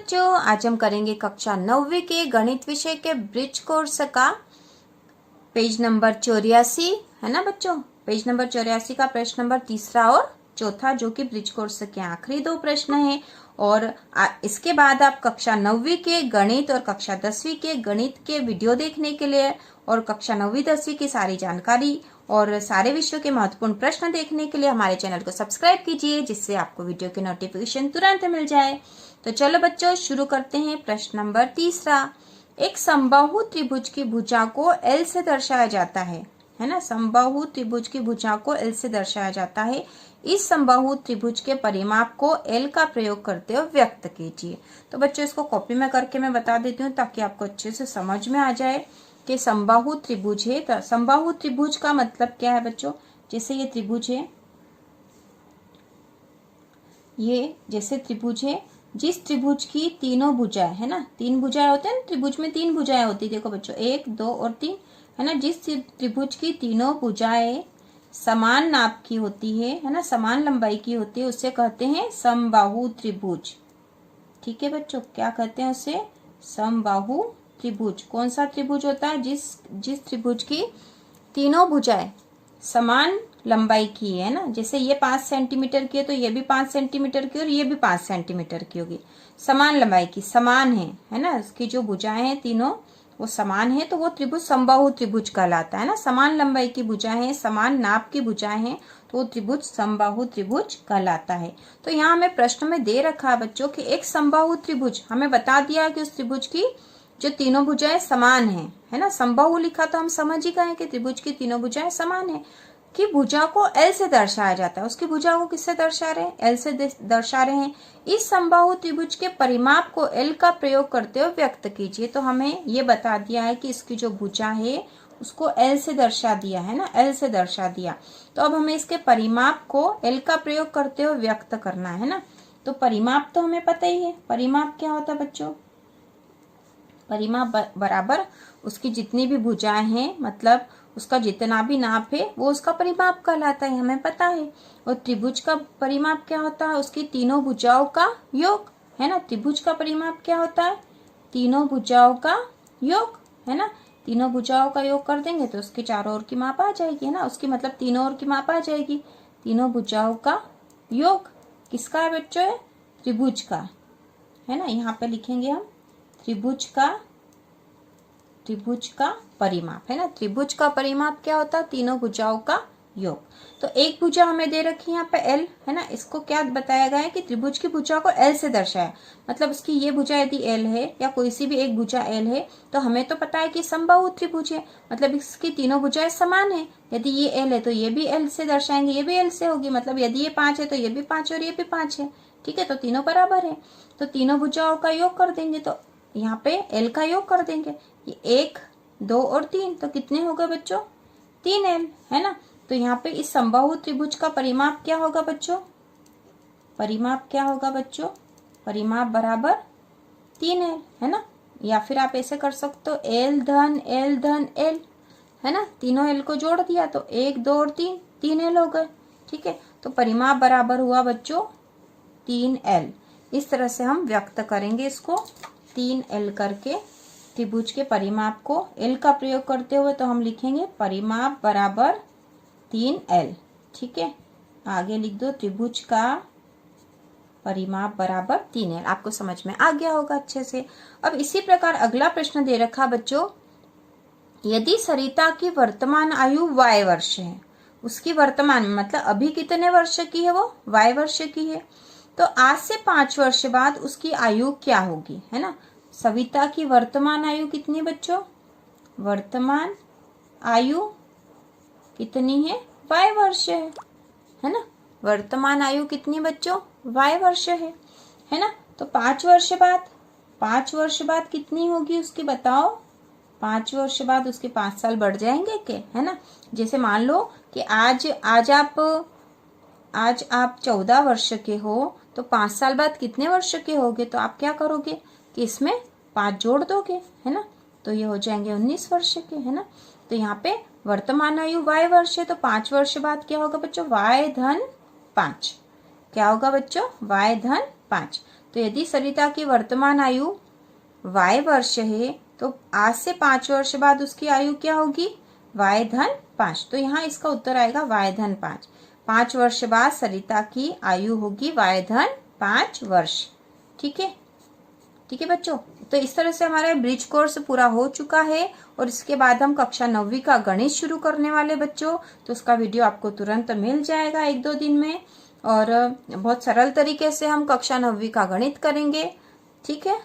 बच्चों, आज हम करेंगे कक्षा 9वीं के गणित विषय के ब्रिज कोर्स का पेज नंबर 84 है ना बच्चों। पेज नंबर 84 का प्रश्न नंबर तीसरा और चौथा, जो कि ब्रिज कोर्स के आखिरी दो प्रश्न हैं। और इसके बाद आप कक्षा 9वीं के गणित और कक्षा 10वीं के गणित के वीडियो देखने के लिए और कक्षा 9वीं 10वीं की सारी जानकारी और सारे विषयों के महत्वपूर्ण प्रश्न देखने के लिए हमारे चैनल को सब्सक्राइब कीजिए, जिससे आपको वीडियो की नोटिफिकेशन तुरंत मिल जाए। तो चलो बच्चों, शुरू करते हैं। प्रश्न नंबर तीसरा, एक समबाहु त्रिभुज की भुजा को L से दर्शाया जाता है ना। समबाहु त्रिभुज की भुजा को L से दर्शाया जाता है। इस समबाहु त्रिभुज के परिमाप को L का प्रयोग करते हुए व्यक्त कीजिए। तो बच्चों, इसको कॉपी में करके मैं बता देती हूँ ताकि आपको अच्छे से समझ में आ जाए कि समबाहु त्रिभुज है। तो समबाहु त्रिभुज का मतलब क्या है बच्चों? जैसे ये त्रिभुज है, ये जैसे त्रिभुज है, जिस त्रिभुज की तीनों भुजाएं है ना, तीन भुजाएं होते हैं, त्रिभुज में तीन भुजाएं होती है। देखो बच्चों, 1, 2 और 3 है ना। जिस त्रिभुज की तीनों भुजाएं समान नाप की होती है ना, समान लंबाई की होती है, उसे कहते हैं समबाहु त्रिभुज। ठीक है बच्चों, क्या कहते हैं उसे? समबाहु त्रिभुज। कौन सा त्रिभुज होता है? जिस त्रिभुज की तीनों भुजाएं समान लंबाई की है ना। जैसे ये 5 सेंटीमीटर की है तो ये भी 5 सेंटीमीटर की और ये भी 5 सेंटीमीटर की होगी। समान लंबाई की, समान है ना। इसकी जो भुजाएं हैं तीनों वो समान है, तो वो त्रिभुज समबाहु त्रिभुज कहलाता है ना। समान लंबाई की भुजाएं हैं, समान नाप की भुजाएं हैं, तो वो त्रिभुज समबाहु त्रिभुज कहलाता है। तो यहाँ हमें प्रश्न में दे रखा है बच्चों कि एक समबाहु त्रिभुज, हमें बता दिया कि उस त्रिभुज की जो तीनों भुजाएं समान है ना। समबाहु लिखा तो हम समझ ही गए कि त्रिभुज की तीनों भुजाएं समान है। कि भुजा को L से दर्शाया जाता है। उसकी भुजा को किससे दर्शा रहे हैं? L से दर्शा रहे हैं। इस समबाहु त्रिभुज के परिमाप को L का प्रयोग करते हुए व्यक्त कीजिए। तो हमें ये बता दिया है कि इसकी जो भुजा है उसको L से दर्शा दिया है ना, L से दर्शा दिया। तो अब हमें इसके परिमाप को L का प्रयोग करते हुए व्यक्त करना है ना। तो परिमाप तो हमें पता ही है। परिमाप क्या होता है बच्चों? परिमाप बराबर उसकी जितनी भी भुजाएं हैं, मतलब उसका जितना भी नाप है वो उसका परिमाप कहलाता है, हमें पता है। और त्रिभुज का परिमाप क्या होता है? उसकी तीनों भुजाओं का योग है ना। त्रिभुज का परिमाप क्या होता है? तीनों भुजाओं का योग है ना। तीनों भुजाओं का योग कर देंगे तो उसके चारों ओर की माप आ जाएगी है ना। उसकी मतलब तीनों ओर की माप आ जाएगी। तीनों भुजाओं का योग किसका है बच्चों? है त्रिभुज का है ना। यहाँ पे लिखेंगे हम त्रिभुज का परिमाप है ना। त्रिभुज का परिमाप क्या होता है? तीनों भुजाओं का योग। तो एक भुजा हमें दे रखी है यहाँ पे L है ना। इसको क्या बताया गया है कि त्रिभुज की भुजा को L से दर्शाया। मतलब उसकी ये भुजा यदि L है या कोई सी भी एक भुजा L है, तो हमें तो पता है कि समबाहु त्रिभुज है, मतलब इसकी तीनों भुजाएं समान है। यदि ये L है तो ये भी L से दर्शाएंगे, ये भी L से होगी। मतलब यदि ये 5 है तो ये भी 5 और ये भी 5 है। ठीक है, तो तीनों बराबर है। तो तीनों भुजाओं का योग कर देंगे, तो यहाँ पे L का योग कर देंगे। ये 1, 2 और 3, तो कितने हो गए बच्चों? 3L है ना। तो यहाँ पे इस समबाहु त्रिभुज का परिमाप क्या होगा बच्चों? परिमाप क्या होगा बच्चों? परिमाप बराबर 3L है ना। या फिर आप ऐसे कर सकते हो, L धन L धन L है ना। तीनों L को जोड़ दिया तो 1, 2 और 3L हो गए। ठीक है, तो परिमाप बराबर हुआ बच्चों 3L। इस तरह से हम व्यक्त करेंगे इसको 3L करके त्रिभुज के परिमाप को L का प्रयोग करते हुए। तो हम लिखेंगे परिमाप बराबर 3L। ठीक है, आगे लिख दो त्रिभुज का परिमाप बराबर 3L। आपको समझ में आ गया होगा अच्छे से। अब इसी प्रकार अगला प्रश्न दे रखा बच्चों, यदि सरिता की वर्तमान आयु Y वर्ष है, उसकी वर्तमान में मतलब अभी कितने वर्ष की है? वो Y वर्ष की है। तो आज से 5 वर्ष बाद उसकी आयु क्या होगी है ना। सविता की वर्तमान आयु कितनी बच्चों? वर्तमान आयु कितनी है? Y वर्ष है ना। वर्तमान आयु कितनी बच्चों? Y वर्ष है ना। तो 5 वर्ष बाद कितनी होगी उसकी, बताओ? 5 वर्ष बाद उसके 5 साल बढ़ जाएंगे के है ना। जैसे मान लो कि आज आप 14 वर्ष के हो, तो 5 साल बाद कितने वर्ष के होगे? तो आप क्या करोगे कि इसमें 5 जोड़ दोगे है ना। तो ये हो जाएंगे 19 वर्ष के है ना। तो यहाँ पे वर्तमान आयु Y वर्ष है, तो 5 वर्ष बाद क्या होगा बच्चों? Y धन 5। क्या होगा बच्चों? Y धन 5। तो यदि सरिता की वर्तमान आयु y वर्ष है तो आज से 5 वर्ष बाद उसकी आयु क्या होगी, y धन 5। तो यहाँ इसका उत्तर आएगा y धन 5। 5 वर्ष बाद सरिता की आयु होगी y धन 5 वर्ष। ठीक है, ठीक है बच्चों। तो इस तरह से हमारा ब्रिज कोर्स पूरा हो चुका है और इसके बाद हम कक्षा 9वीं का गणित शुरू करने वाले बच्चों। तो उसका वीडियो आपको तुरंत मिल जाएगा 1-2 दिन में और बहुत सरल तरीके से हम कक्षा 9वीं का गणित करेंगे। ठीक है।